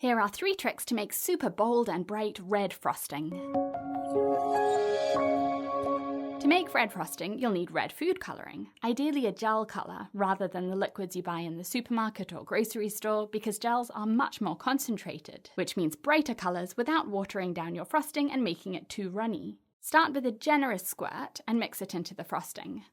Here are 3 tricks to make super bold and bright red frosting. To make red frosting, you'll need red food colouring, ideally a gel colour rather than the liquids you buy in the supermarket or grocery store, because gels are much more concentrated, which means brighter colours without watering down your frosting and making it too runny. Start with a generous squirt and mix it into the frosting.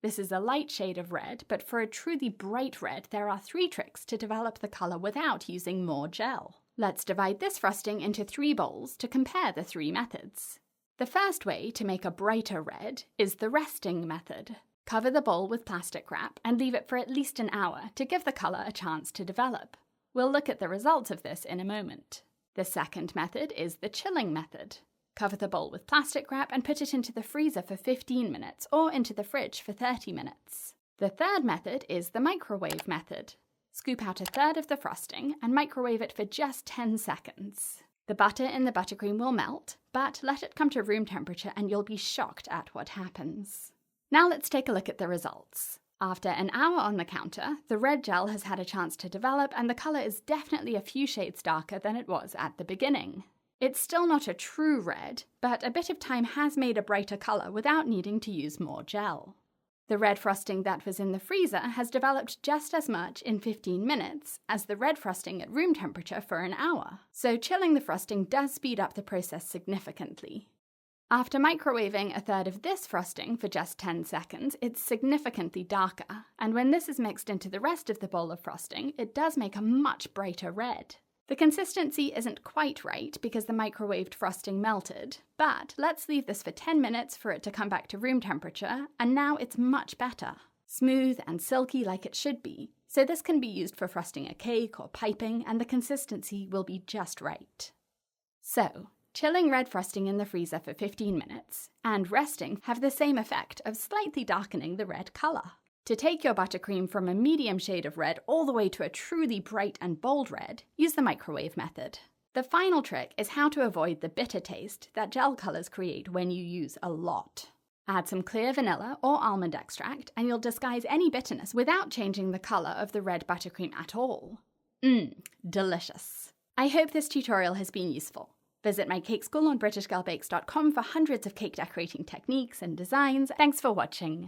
This is a light shade of red, but for a truly bright red, there are 3 tricks to develop the colour without using more gel. Let's divide this frosting into 3 bowls to compare the 3 methods. The first way to make a brighter red is the resting method. Cover the bowl with plastic wrap and leave it for at least an hour to give the colour a chance to develop. We'll look at the results of this in a moment. The second method is the chilling method. Cover the bowl with plastic wrap and put it into the freezer for 15 minutes or into the fridge for 30 minutes. The third method is the microwave method. Scoop out a third of the frosting and microwave it for just 10 seconds. The butter in the buttercream will melt, but let it come to room temperature and you'll be shocked at what happens. Now let's take a look at the results. After an hour on the counter, the red gel has had a chance to develop and the colour is definitely a few shades darker than it was at the beginning. It's still not a true red, but a bit of time has made a brighter colour without needing to use more gel. The red frosting that was in the freezer has developed just as much in 15 minutes as the red frosting at room temperature for an hour, so chilling the frosting does speed up the process significantly. After microwaving a third of this frosting for just 10 seconds, it's significantly darker, and when this is mixed into the rest of the bowl of frosting, it does make a much brighter red. The consistency isn't quite right because the microwaved frosting melted, but let's leave this for 10 minutes for it to come back to room temperature, and now it's much better. Smooth and silky like it should be, so this can be used for frosting a cake or piping, and the consistency will be just right. So, chilling red frosting in the freezer for 15 minutes and resting have the same effect of slightly darkening the red colour. To take your buttercream from a medium shade of red all the way to a truly bright and bold red, use the microwave method. The final trick is how to avoid the bitter taste that gel colours create when you use a lot. Add some clear vanilla or almond extract and you'll disguise any bitterness without changing the colour of the red buttercream at all. Delicious. I hope this tutorial has been useful. Visit my cake school on BritishGirlBakes.com for hundreds of cake decorating techniques and designs. Thanks for watching.